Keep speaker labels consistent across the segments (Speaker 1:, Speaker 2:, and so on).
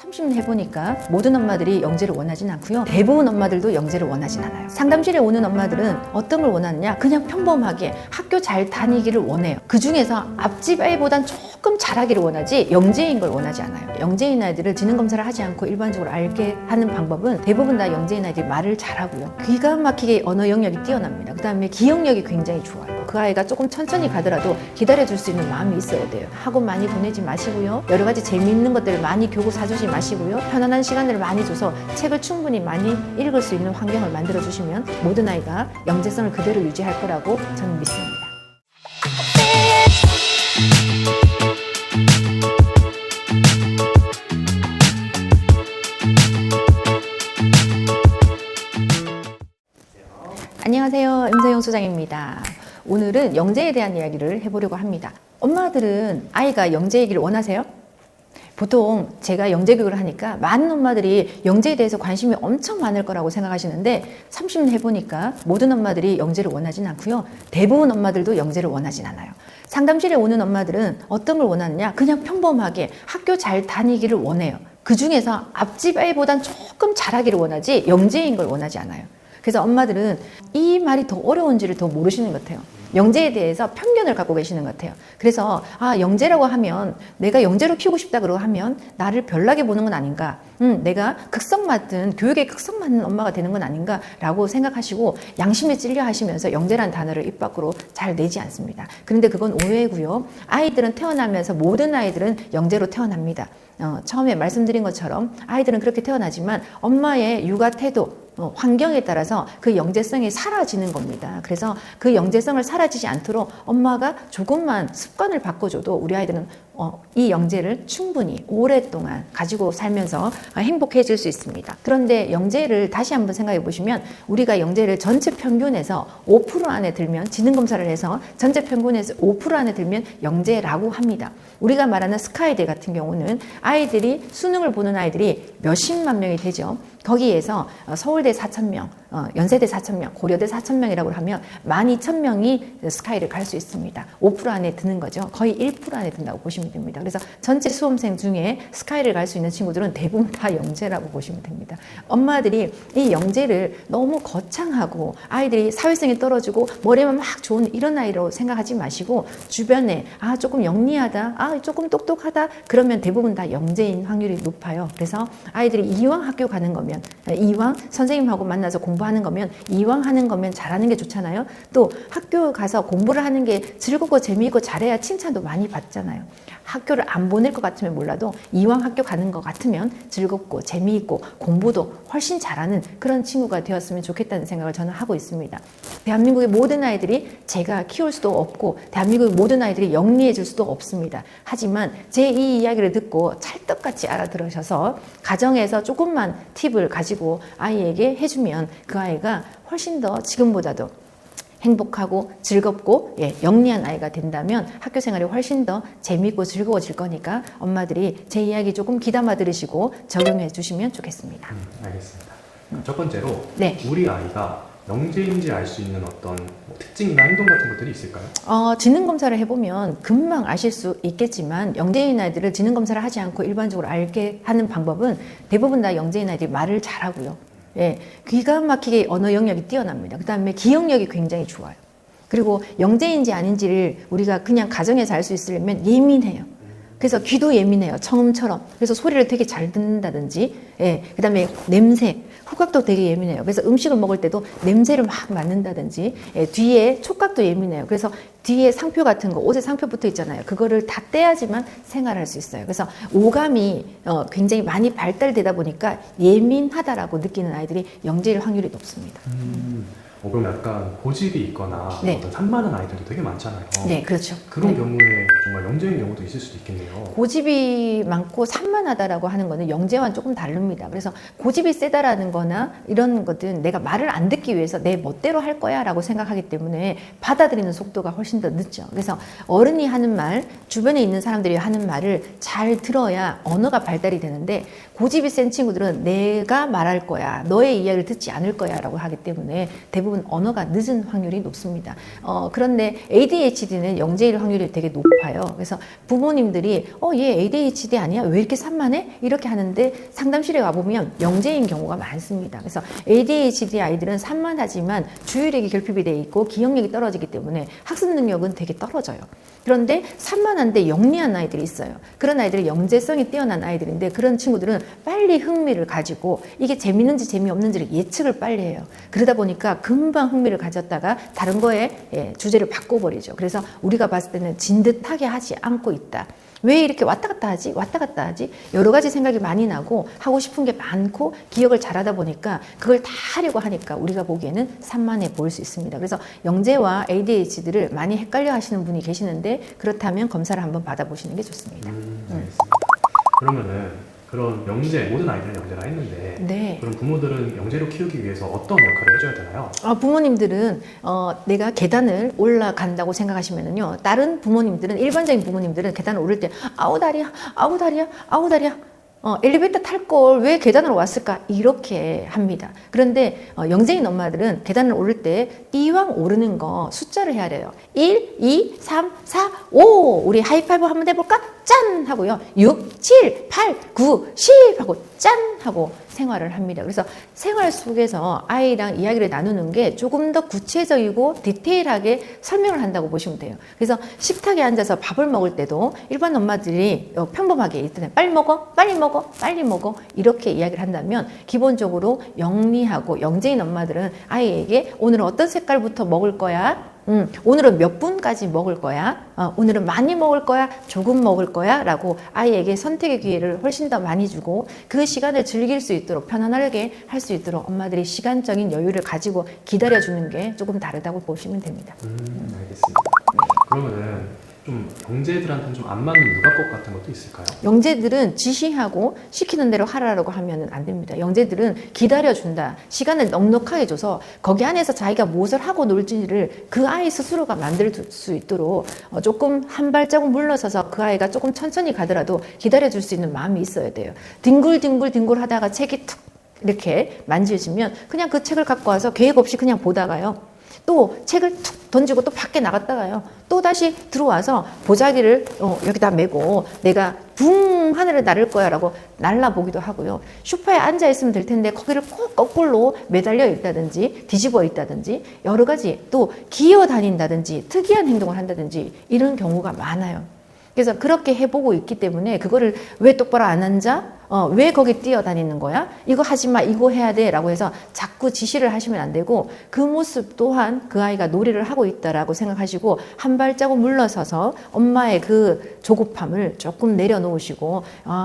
Speaker 1: 30년 해보니까 모든 엄마들이 영재를 원하진 않고요. 대부분 엄마들도 영재를 원하진 않아요. 상담실에 오는 엄마들은 어떤 걸 원하느냐? 그냥 평범하게 학교 잘 다니기를 원해요. 그 중에서 앞집 아이보단 조금 잘하기를 원하지 영재인 걸 원하지 않아요. 영재인 아이들을 지능 검사를 하지 않고 일반적으로 알게 하는 방법은 대부분 다 영재인 아이들이 말을 잘하고요. 기가 막히게 언어 영역이 뛰어납니다. 그 다음에 기억력이 굉장히 좋아요. 그 아이가 조금 천천히 가더라도 기다려줄 수 있는 마음이 있어야 돼요. 학원 많이 보내지 마시고요. 여러 가지 재미있는 것들을 많이 교구 사주지 마시고요. 편안한 시간들을 많이 줘서 책을 충분히 많이 읽을 수 있는 환경을 만들어 주시면 모든 아이가 영재성을 그대로 유지할 거라고 저는 믿습니다. 안녕하세요. 임서영 소장입니다. 오늘은 영재에 대한 이야기를 해보려고 합니다. 엄마들은 아이가 영재이기를 원하세요? 보통 제가 영재 교육을 하니까 많은 엄마들이 영재에 대해서 관심이 엄청 많을 거라고 생각하시는데 30년 해보니까 모든 엄마들이 영재를 원하진 않고요. 대부분 엄마들도 영재를 원하진 않아요. 상담실에 오는 엄마들은 어떤 걸 원하느냐? 그냥 평범하게 학교 잘 다니기를 원해요. 그 중에서 앞집 아이보단 조금 잘하기를 원하지 영재인 걸 원하지 않아요. 그래서 엄마들은 이 말이 더 어려운지를 더 모르시는 것 같아요. 영재에 대해서 편견을 갖고 계시는 것 같아요. 그래서 영재라고 하면 내가 영재로 키우고 싶다 그러고 하면 나를 별나게 보는 건 아닌가, 내가 극성 맞든 교육에 극성 맞는 엄마가 되는 건 아닌가 라고 생각하시고 양심에 찔려 하시면서 영재라는 단어를 입 밖으로 잘 내지 않습니다. 그런데 그건 오해고요. 아이들은 태어나면서 모든 아이들은 영재로 태어납니다. 처음에 말씀드린 것처럼 아이들은 그렇게 태어나지만 엄마의 육아 태도, 환경에 따라서 그 영재성이 사라지는 겁니다. 그래서 그 영재성을 사라지지 않도록 엄마가 조금만 습관을 바꿔줘도 우리 아이들은 이 영재를 충분히 오랫동안 가지고 살면서 행복해질 수 있습니다. 그런데 영재를 다시 한번 생각해 보시면 우리가 영재를 전체 평균에서 5% 안에 들면 지능검사를 해서 전체 평균에서 5% 안에 들면 영재라고 합니다. 우리가 말하는 스카이대 같은 경우는 아이들이 수능을 보는 아이들이 몇십만 명이 되죠. 거기에서 서울대 4,000명, 연세대 4,000명, 고려대 4,000명이라고 하면 12,000명이 스카이를 갈 수 있습니다. 5% 안에 드는 거죠. 거의 1% 안에 든다고 보시면 됩니다. 그래서 전체 수험생 중에 스카이를 갈 수 있는 친구들은 대부분 다 영재라고 보시면 됩니다. 엄마들이 이 영재를 너무 거창하고 아이들이 사회성이 떨어지고 머리만 막 좋은 이런 아이로 생각하지 마시고 주변에 조금 영리하다, 조금 똑똑하다 그러면 대부분 다 영재인 확률이 높아요. 그래서 아이들이 이왕 학교 가는 거면 이왕 선생님하고 만나서 공부하는 거면 이왕 하는 거면 잘하는 게 좋잖아요. 또 학교 가서 공부를 하는 게 즐겁고 재미있고 잘해야 칭찬도 많이 받잖아요. 학교를 안 보낼 것 같으면 몰라도 이왕 학교 가는 것 같으면 즐겁고 재미있고 공부도 훨씬 잘하는 그런 친구가 되었으면 좋겠다는 생각을 저는 하고 있습니다. 대한민국의 모든 아이들이 제가 키울 수도 없고 대한민국의 모든 아이들이 영리해질 수도 없습니다. 하지만 제 이 이야기를 듣고 찰떡같이 알아들으셔서 가정에서 조금만 팁을 가지고 아이에게 해주면 그 아이가 훨씬 더 지금보다도 행복하고 즐겁고 영리한 아이가 된다면 학교 생활이 훨씬 더 재미있고 즐거워질 거니까 엄마들이 제 이야기 조금 귀담아 들으시고 적용해 주시면 좋겠습니다.
Speaker 2: 알겠습니다. 첫 번째로
Speaker 1: 네.
Speaker 2: 우리 아이가 영재인지 알 수 있는 어떤 특징이나 행동 같은 것들이 있을까요?
Speaker 1: 지능검사를 해보면 금방 아실 수 있겠지만 영재인 아이들을 지능검사를 하지 않고 일반적으로 알게 하는 방법은 대부분 다 영재인 아이들이 말을 잘하고요. 기가 막히게 언어 영역이 뛰어납니다. 그 다음에 기억력이 굉장히 좋아요. 그리고 영재인지 아닌지를 우리가 그냥 가정에서 알 수 있으려면 예민해요. 그래서 귀도 예민해요. 청음처럼. 그래서 소리를 되게 잘 듣는다든지, 그 다음에 냄새, 후각도 되게 예민해요. 그래서 음식을 먹을 때도 냄새를 막 맡는다든지, 뒤에 촉각도 예민해요. 그래서 뒤에 상표 같은 거, 옷에 상표 붙어 있잖아요. 그거를 다 떼야지만 생활할 수 있어요. 그래서 오감이 굉장히 많이 발달되다 보니까 예민하다라고 느끼는 아이들이 영재일 확률이 높습니다.
Speaker 2: 그럼 약간 고집이 있거나 어떤 산만한 아이들도 되게 많잖아요.
Speaker 1: 네, 그렇죠.
Speaker 2: 그런 경우에 정말 영재인 경우도 있을 수도 있겠네요.
Speaker 1: 고집이 많고 산만하다라고 하는 거는 영재와는 조금 다릅니다. 그래서 고집이 세다라는 거나 이런 것들은 내가 말을 안 듣기 위해서 내 멋대로 할 거야 라고 생각하기 때문에 받아들이는 속도가 훨씬 더 늦죠. 그래서 어른이 하는 말, 주변에 있는 사람들이 하는 말을 잘 들어야 언어가 발달이 되는데 고집이 센 친구들은 내가 말할 거야, 너의 이야기를 듣지 않을 거야 라고 하기 때문에 대부분 대부분 언어가 늦은 확률이 높습니다. 그런데 ADHD는 영재일 확률이 되게 높아요. 그래서 부모님들이 얘 ADHD 아니야? 왜 이렇게 산만해? 이렇게 하는데 상담실에 와보면 영재인 경우가 많습니다. 그래서 ADHD 아이들은 산만하지만 주의력이 결핍이 돼 있고 기억력이 떨어지기 때문에 학습 능력은 되게 떨어져요. 그런데 산만한데 영리한 아이들이 있어요. 그런 아이들이 영재성이 뛰어난 아이들인데 그런 친구들은 빨리 흥미를 가지고 이게 재밌는지 재미없는지를 예측을 빨리 해요. 그러다 보니까 금방 흥미를 가졌다가 다른 거에 주제를 바꿔버리죠. 그래서 우리가 봤을 때는 진듯하게 하지 않고 있다. 왜 이렇게 왔다 갔다 하지? 왔다 갔다 하지? 여러 가지 생각이 많이 나고 하고 싶은 게 많고 기억을 잘하다 보니까 그걸 다 하려고 하니까 우리가 보기에는 산만해 보일 수 있습니다. 그래서 영재와 ADHD를 많이 헷갈려 하시는 분이 계시는데 그렇다면 검사를 한번 받아보시는 게 좋습니다.
Speaker 2: 알겠습니다. 그러면은 그런 영재, 모든 아이들은 영재라 했는데
Speaker 1: 네.
Speaker 2: 그럼 부모들은 영재로 키우기 위해서 어떤 역할을 해줘야 되나요?
Speaker 1: 부모님들은 내가 계단을 올라간다고 생각하시면은요. 다른 부모님들은 일반적인 부모님들은 계단을 오를 때 아우 다리야, 아우 다리야, 아우 다리야. 엘리베이터 탈 걸 왜 계단으로 왔을까? 이렇게 합니다. 그런데 영재인 엄마들은 계단을 오를 때 이왕 오르는 거 숫자를 해야 돼요. 1, 2, 3, 4, 5. 우리 하이파이브 한번 해볼까? 짠! 하고요. 6, 7, 8, 9, 10 하고 짠! 하고 생활을 합니다. 그래서 생활 속에서 아이랑 이야기를 나누는 게 조금 더 구체적이고 디테일하게 설명을 한다고 보시면 돼요. 그래서 식탁에 앉아서 밥을 먹을 때도 일반 엄마들이 평범하게 있잖아요. 빨리 먹어, 빨리 먹어, 빨리 먹어 이렇게 이야기를 한다면 기본적으로 영리하고 영재인 엄마들은 아이에게 오늘은 어떤 색깔부터 먹을 거야? 오늘은 몇 분까지 먹을 거야? 오늘은 많이 먹을 거야? 조금 먹을 거야? 라고 아이에게 선택의 기회를 훨씬 더 많이 주고 그 시간을 즐길 수 있도록 편안하게 할 수 있도록 엄마들이 시간적인 여유를 가지고 기다려주는 게 조금 다르다고 보시면 됩니다.
Speaker 2: 알겠습니다. 그러면은 좀 영재들한테는 좀 안 맞는 육아법 같은 것도 있을까요?
Speaker 1: 영재들은 지시하고 시키는 대로 하라고 하면 안 됩니다. 영재들은 기다려준다. 시간을 넉넉하게 줘서 거기 안에서 자기가 무엇을 하고 놀지를 그 아이 스스로가 만들 수 있도록 조금 한 발자국 물러서서 그 아이가 조금 천천히 가더라도 기다려줄 수 있는 마음이 있어야 돼요. 뒹굴뒹굴 하다가 책이 툭 이렇게 만지시면 그냥 그 책을 갖고 와서 계획 없이 그냥 보다가요. 또 책을 툭 던지고 또 밖에 나갔다가요. 또 다시 들어와서 보자기를 여기다 메고 내가 붕 하늘을 나를 거야 라고 날라보기도 하고요. 소파에 앉아 있으면 될 텐데 거기를 꼭 거꾸로 매달려 있다든지 뒤집어 있다든지 여러 가지 또 기어 다닌다든지 특이한 행동을 한다든지 이런 경우가 많아요. 그래서 그렇게 해보고 있기 때문에 그거를 왜 똑바로 안 앉아? 왜 거기 뛰어다니는 거야? 이거 하지 마, 이거 해야 돼 라고 해서 자꾸 지시를 하시면 안 되고 그 모습 또한 그 아이가 놀이를 하고 있다라고 생각하시고 한 발자국 물러서서 엄마의 그 조급함을 조금 내려놓으시고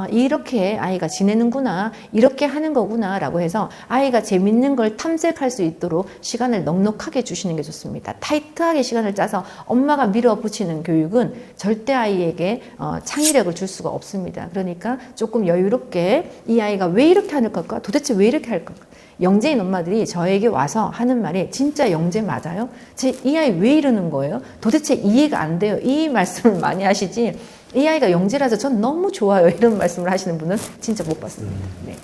Speaker 1: 이렇게 아이가 지내는구나, 이렇게 하는 거구나 라고 해서 아이가 재밌는 걸 탐색할 수 있도록 시간을 넉넉하게 주시는 게 좋습니다. 타이트하게 시간을 짜서 엄마가 밀어붙이는 교육은 절대 아이에게 창의력을 줄 수가 없습니다. 그러니까 조금 여유롭게 이 아이가 왜 이렇게 하는 걸까? 도대체 왜 이렇게 할 걸까? 영재인 엄마들이 저에게 와서 하는 말이 진짜 영재 맞아요? 이 아이 왜 이러는 거예요? 도대체 이해가 안 돼요. 이 말씀을 많이 하시지 이 아이가 영재라서 전 너무 좋아요. 이런 말씀을 하시는 분은 진짜 못 봤습니다. 네.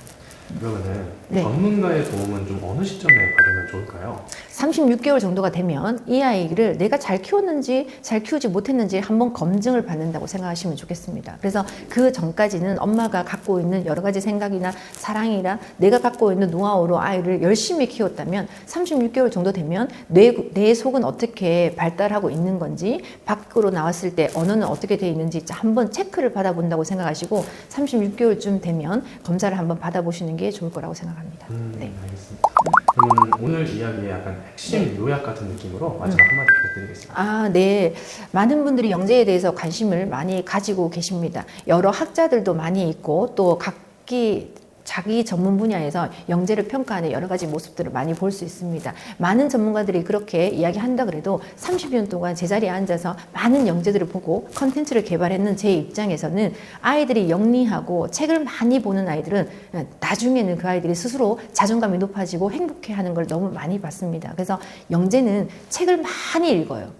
Speaker 2: 그러면은
Speaker 1: 네.
Speaker 2: 전문가의 도움은 좀 어느 시점에 받으면 좋을까요?
Speaker 1: 36개월 정도가 되면 이 아이를 내가 잘 키웠는지 잘 키우지 못했는지 한번 검증을 받는다고 생각하시면 좋겠습니다. 그래서 그 전까지는 엄마가 갖고 있는 여러 가지 생각이나 사랑이나 내가 갖고 있는 노하우로 아이를 열심히 키웠다면 36개월 정도 되면 내 속은 어떻게 발달하고 있는 건지 밖으로 나왔을 때 언어는 어떻게 되어 있는지 한번 체크를 받아본다고 생각하시고 36개월쯤 되면 검사를 한번 받아보시는 게 좋을 거라고 생각합니다. 네.
Speaker 2: 알겠습니다. 그러면 오늘 이야기의 약간 핵심 요약 같은 느낌으로 마지막 한마디 부탁드리겠습니다.
Speaker 1: 네. 많은 분들이 영재에 대해서 관심을 많이 가지고 계십니다. 여러 학자들도 많이 있고 또 각기 자기 전문 분야에서 영재를 평가하는 여러 가지 모습들을 많이 볼 수 있습니다. 많은 전문가들이 그렇게 이야기한다 그래도 30년 동안 제자리에 앉아서 많은 영재들을 보고 컨텐츠를 개발했는 제 입장에서는 아이들이 영리하고 책을 많이 보는 아이들은 나중에는 그 아이들이 스스로 자존감이 높아지고 행복해하는 걸 너무 많이 봤습니다. 그래서 영재는 책을 많이 읽어요.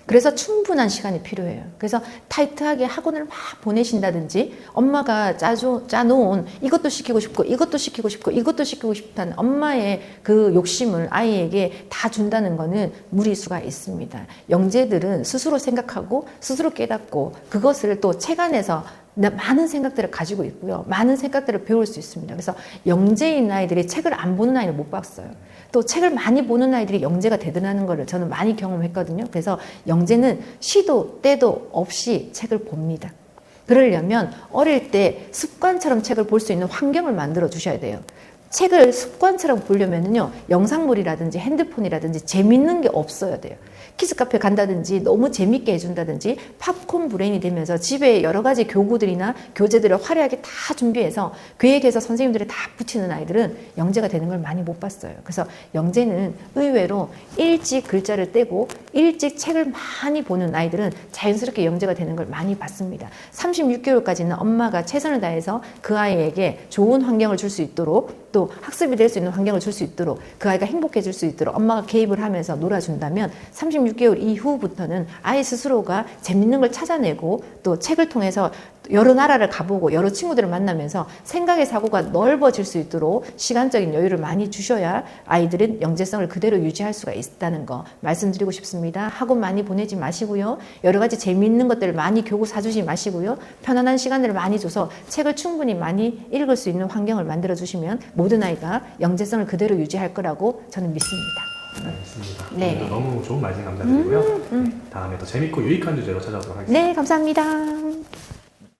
Speaker 1: 그래서 충분한 시간이 필요해요. 그래서 타이트하게 학원을 막 보내신다든지 엄마가 짜놓은 이것도 시키고 싶고 이것도 시키고 싶고 이것도 시키고 싶다는 엄마의 그 욕심을 아이에게 다 준다는 거는 무리수가 있습니다. 영재들은 스스로 생각하고 스스로 깨닫고 그것을 또 책 안에서 많은 생각들을 가지고 있고요. 많은 생각들을 배울 수 있습니다. 그래서 영재인 아이들이 책을 안 보는 아이는 못 봤어요. 또 책을 많이 보는 아이들이 영재가 대단하는 거를 저는 많이 경험했거든요. 그래서 영재는 시도 때도 없이 책을 봅니다. 그러려면 어릴 때 습관처럼 책을 볼 수 있는 환경을 만들어 주셔야 돼요. 책을 습관처럼 보려면요, 영상물이라든지 핸드폰이라든지 재밌는 게 없어야 돼요. 키즈카페 간다든지 너무 재밌게 해준다든지 팝콘 브레인이 되면서 집에 여러 가지 교구들이나 교재들을 화려하게 다 준비해서 계획해서 선생님들이 다 붙이는 아이들은 영재가 되는 걸 많이 못 봤어요. 그래서 영재는 의외로 일찍 글자를 떼고 일찍 책을 많이 보는 아이들은 자연스럽게 영재가 되는 걸 많이 봤습니다. 36개월까지는 엄마가 최선을 다해서 그 아이에게 좋은 환경을 줄 수 있도록 또 학습이 될 수 있는 환경을 줄 수 있도록 그 아이가 행복해질 수 있도록 엄마가 개입을 하면서 놀아준다면 36개월 이후부터는 아이 스스로가 재밌는 걸 찾아내고 또 책을 통해서 여러 나라를 가보고 여러 친구들을 만나면서 생각의 사고가 넓어질 수 있도록 시간적인 여유를 많이 주셔야 아이들은 영재성을 그대로 유지할 수가 있다는 거 말씀드리고 싶습니다. 학원 많이 보내지 마시고요. 여러 가지 재미있는 것들을 많이 교구 사주지 마시고요. 편안한 시간들을 많이 줘서 책을 충분히 많이 읽을 수 있는 환경을 만들어 주시면 모든 아이가 영재성을 그대로 유지할 거라고 저는 믿습니다.
Speaker 2: 알겠습니다.
Speaker 1: 네.
Speaker 2: 오늘도 너무 좋은 말씀 감사드리고요. 네, 다음에 더 재밌고 유익한 주제로 찾아오도록 하겠습니다.
Speaker 1: 네, 감사합니다.